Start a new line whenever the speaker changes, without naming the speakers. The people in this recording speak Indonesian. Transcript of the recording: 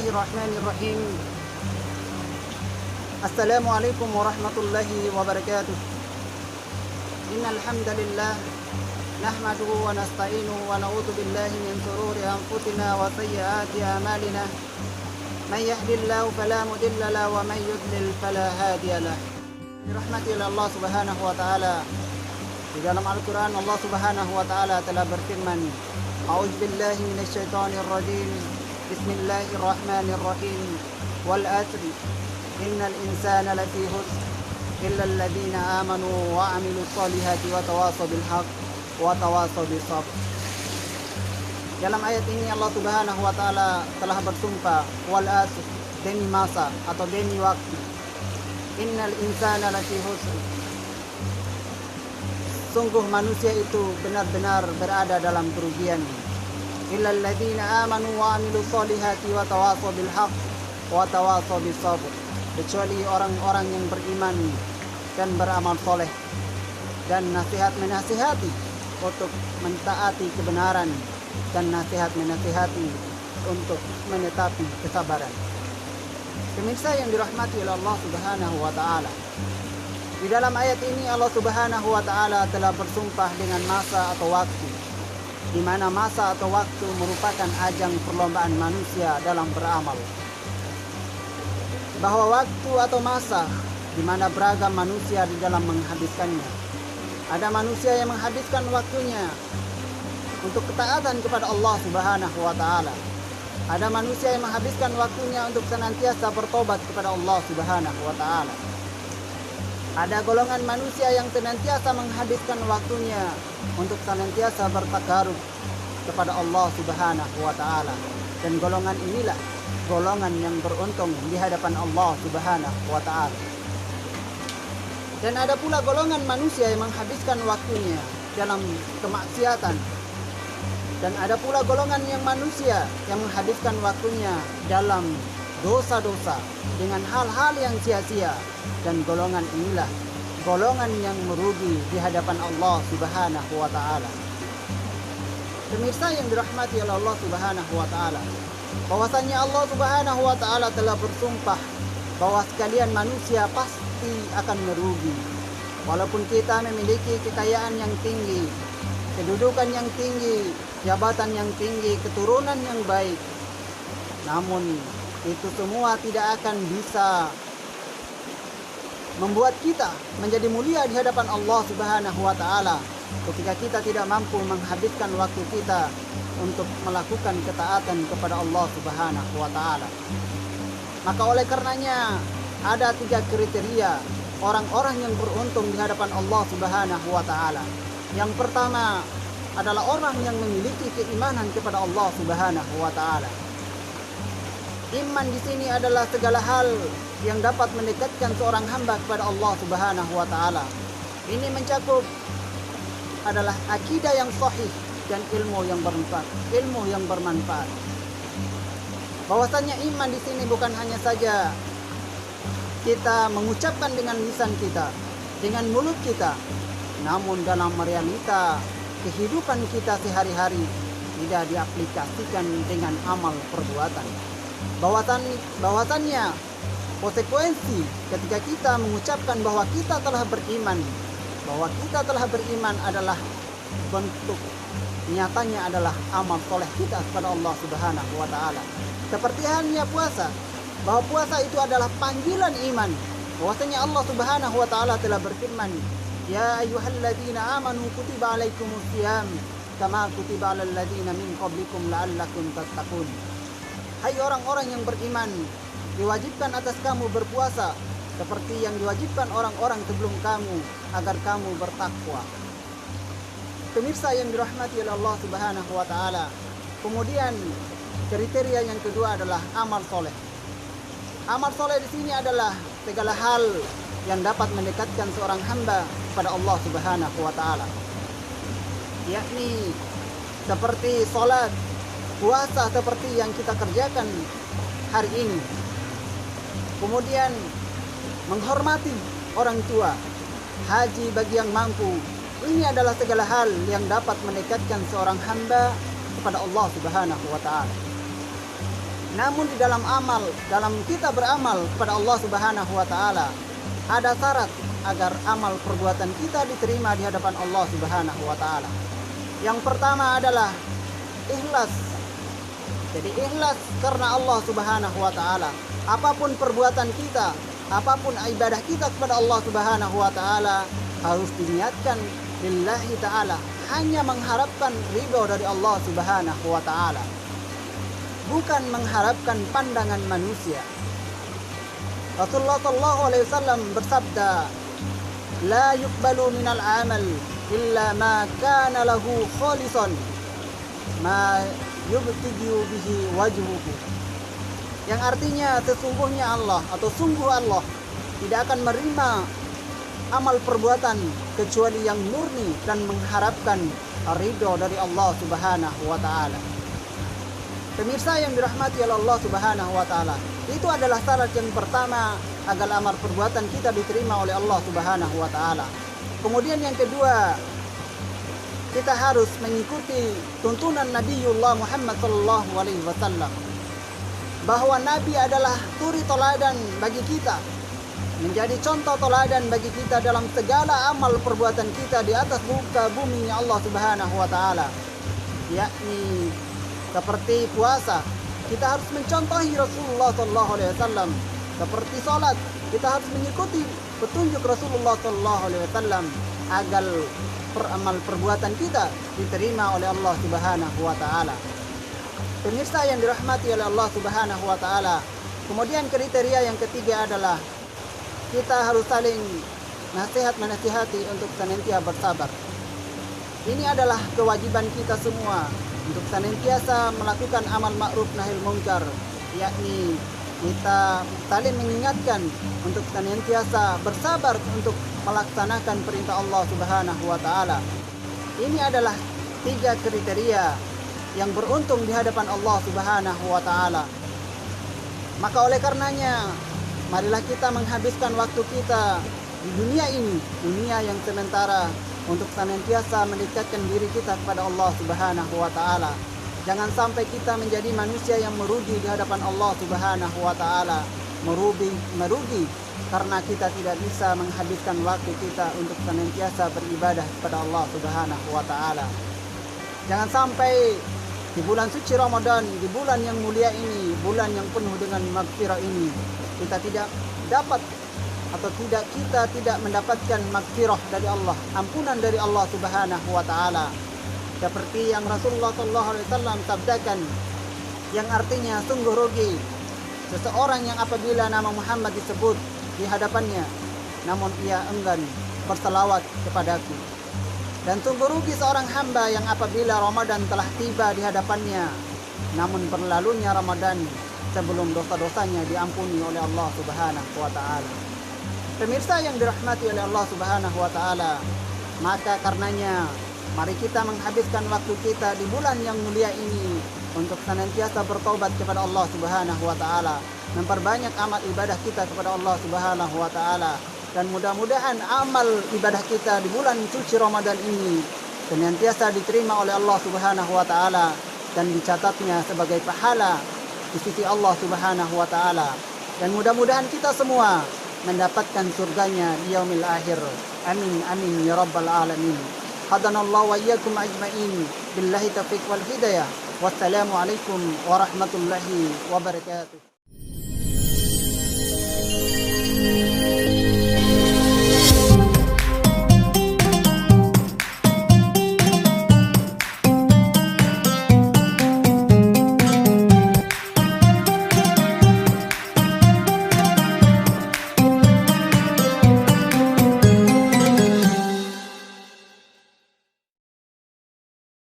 Bismillahirrahmanirrahim. Assalamualaikum warahmatullahi wabarakatuh. Innal hamdalillah nahmaduhu wa nasta'inuhu wa na'udzu billahi min shururi anfusina wa sayyiati a'malina. May yahdihillahu fala mudilla lahu wa may yudlil fala hadiya lahu. Dirahmati Allah Subhanahu wa taala. Di dalam Al-Qur'an Allah Subhanahu wa taala telah berfirman, A'udzu billahi minasyaitonir rajim. Bismillahirrahmanirrahim. Wal asri innal insana lafi khusr illa alladziina amanu wa 'amilus shalihati wa tawashaw bil haqq wa tawashaw bis sabr. Dalam ayat ini Allah Subhanahu wa taala telah bersumpah wal asr, demi masa atau demi waktu. Innal insana lafi khusr. Sungguh manusia itu benar-benar berada dalam kerugian. Illal ladzina amanu wa 'amilus shalihati wa tawashaw bil haqq wa tawashaw bis sabr. Kecuali orang-orang yang beriman dan beramal soleh dan nasihat menasihati untuk mentaati kebenaran dan nasihat menasihati untuk menetapi kesabaran. Pemirsa yang dirahmati oleh Allah Subhanahu wa taala. Di dalam ayat ini Allah Subhanahu wa taala telah bersumpah dengan masa atau waktu, di mana masa atau waktu merupakan ajang perlombaan manusia dalam beramal. Bahwa waktu atau masa di mana beragam manusia di dalam menghabiskannya. Ada manusia yang menghabiskan waktunya untuk ketaatan kepada Allah Subhanahu wa taala. Ada manusia yang menghabiskan waktunya untuk senantiasa bertobat kepada Allah Subhanahu wa taala. Ada golongan manusia yang senantiasa menghabiskan waktunya untuk senantiasa bertakarub kepada Allah Subhanahu wa taala. Dan golongan inilah golongan yang beruntung di hadapan Allah Subhanahu wa taala. Dan ada pula golongan manusia yang menghabiskan waktunya dalam kemaksiatan. Dan ada pula golongan yang manusia yang menghabiskan waktunya dalam dosa-dosa dengan hal-hal yang sia-sia. Dan golongan inilah golongan yang merugi di hadapan Allah Subhanahu wa taala. Pemirsa yang dirahmati oleh Allah Subhanahu wa taala, bahwasanya Allah Subhanahu wa taala telah bersumpah bahwa sekalian manusia pasti akan merugi. Walaupun kita memiliki kekayaan yang tinggi, kedudukan yang tinggi, jabatan yang tinggi, keturunan yang baik, namun itu semua tidak akan bisa membuat kita menjadi mulia di hadapan Allah Subhanahu wa taala ketika kita tidak mampu menghabiskan waktu kita untuk melakukan ketaatan kepada Allah Subhanahu wa taala. Maka oleh karenanya ada 3 kriteria orang-orang yang beruntung di hadapan Allah Subhanahu wa taala. Yang pertama adalah orang yang memiliki keimanan kepada Allah Subhanahu wa taala. Iman di sini adalah segala hal yang dapat mendekatkan seorang hamba kepada Allah Subhanahu wa taala. Ini mencakup adalah akidah yang sahih dan ilmu yang bermanfaat. Bahwasanya iman di sini bukan hanya saja kita mengucapkan dengan lisan kita, dengan mulut kita, namun dalam realita kehidupan kita sehari-hari tidak diaplikasikan dengan amal perbuatan. Bahwasannya konsekuensi ketika kita mengucapkan bahwa kita telah beriman, adalah bentuk nyatanya adalah amal soleh kita kepada Allah Subhanahu wa taala. Seperti halnya puasa, bahwa puasa itu adalah panggilan iman. Bahwasanya Allah Subhanahu wa taala telah berfirman, Ya ayyuhalladzina amanu kutiba alaikumusiyam kama kutiba alal ladzina min qablikum la'allakum tattaqun. Hai orang-orang yang beriman, diwajibkan atas kamu berpuasa seperti yang diwajibkan orang-orang sebelum kamu agar kamu bertakwa. Pemirsa yang dirahmati oleh Allah Subhanahu wa taala. Kemudian kriteria yang kedua adalah amal soleh. Amal soleh di sini adalah segala hal yang dapat mendekatkan seorang hamba kepada Allah Subhanahu wa taala. Yakni seperti salat, puasa seperti yang kita kerjakan hari ini. Kemudian menghormati orang tua, haji bagi yang mampu. Ini adalah segala hal yang dapat mendekatkan seorang hamba kepada Allah Subhanahu wa taala. Namun di dalam kita beramal kepada Allah Subhanahu wa taala, ada syarat agar amal perbuatan kita diterima di hadapan Allah Subhanahu wa taala. Yang pertama adalah ikhlas. Jadi ikhlas karena Allah Subhanahu wa taala. Apapun perbuatan kita, apapun ibadah kita kepada Allah Subhanahu wa taala harus diniatkan lillahi taala, hanya mengharapkan ridho dari Allah Subhanahu wa taala, bukan mengharapkan pandangan manusia. Rasulullah sallallahu alaihi wasallam bersabda, "La yuqbalu minal amal illa ma kana lahu khalisan ma yubtiju bihi wajhuhu." Yang artinya sesungguhnya Allah atau sungguh Allah tidak akan menerima amal perbuatan kecuali yang murni dan mengharapkan ridho dari Allah Subhanahu wa taala. Pemirsa yang dirahmati oleh Allah Subhanahu wa taala, itu adalah syarat yang pertama agar amal perbuatan kita diterima oleh Allah Subhanahu wa taala. Kemudian yang kedua, kita harus mengikuti tuntunan Nabiullah Muhammad sallallahu alaihi wasallam, bahwa Nabi adalah suri teladan bagi kita, menjadi contoh teladan bagi kita dalam segala amal perbuatan kita di atas muka bumi Allah Subhanahu wa taala, yakni seperti puasa, kita harus mencontohi Rasulullah sallallahu alaihi wasallam. Seperti salat, kita harus mengikuti petunjuk Rasulullah sallallahu alaihi wasallam agar amal perbuatan kita diterima oleh Allah Subhanahu wa taala. Pemirsa yang dirahmati oleh Allah Subhanahu wa taala, kemudian kriteria yang ketiga adalah kita harus saling menasihati untuk senantiasa bersabar. Ini adalah kewajiban kita semua untuk senantiasa melakukan amal ma'ruf nahi munkar, yakni kita saling mengingatkan untuk senantiasa bersabar untuk melaksanakan perintah Allah Subhanahu wa taala. Ini adalah 3 kriteria yang beruntung di hadapan Allah Subhanahu wa taala. Maka oleh karenanya, marilah kita menghabiskan waktu kita di dunia ini, dunia yang sementara, untuk senantiasa mendekatkan diri kita kepada Allah Subhanahu wa taala. Jangan sampai kita menjadi manusia yang merugi di hadapan Allah Subhanahu wa taala, merugi karena kita tidak bisa menghabiskan waktu kita untuk senantiasa beribadah kepada Allah Subhanahu wa taala. Jangan sampai di bulan suci Ramadan, di bulan yang mulia ini, bulan yang penuh dengan maghfirah ini, kita tidak dapat atau kita tidak mendapatkan maghfirah dari Allah, ampunan dari Allah Subhanahu wa taala. Seperti yang Rasulullah sallallahu alaihi wasallam sabdakan, yang artinya sungguh rugi seseorang yang apabila nama Muhammad disebut di hadapannya namun ia enggan berselawat kepadaku. Dan sungguh rugi seorang hamba yang apabila Ramadan telah tiba di hadapannya namun berlalunya Ramadan sebelum dosa-dosanya diampuni oleh Allah Subhanahu wa taala. Pemirsa yang dirahmati oleh Allah Subhanahu wa taala, maka karenanya mari kita menghabiskan waktu kita di bulan yang mulia ini untuk senantiasa bertobat kepada Allah Subhanahu wa taala, memperbanyak amal ibadah kita kepada Allah Subhanahu wa taala, dan mudah-mudahan amal ibadah kita di bulan suci Ramadan ini senantiasa diterima oleh Allah Subhanahu wa taala dan dicatatnya sebagai pahala di sisi Allah Subhanahu wa taala, dan mudah-mudahan kita semua mendapatkan surganya di yaumil akhir. Amin amin ya rabbal alamin. Hadanallahu wa iyyakum ajmain. Billahi taufiq wal hidayah. Wassalamu alaikum warahmatullahi wabarakatuh.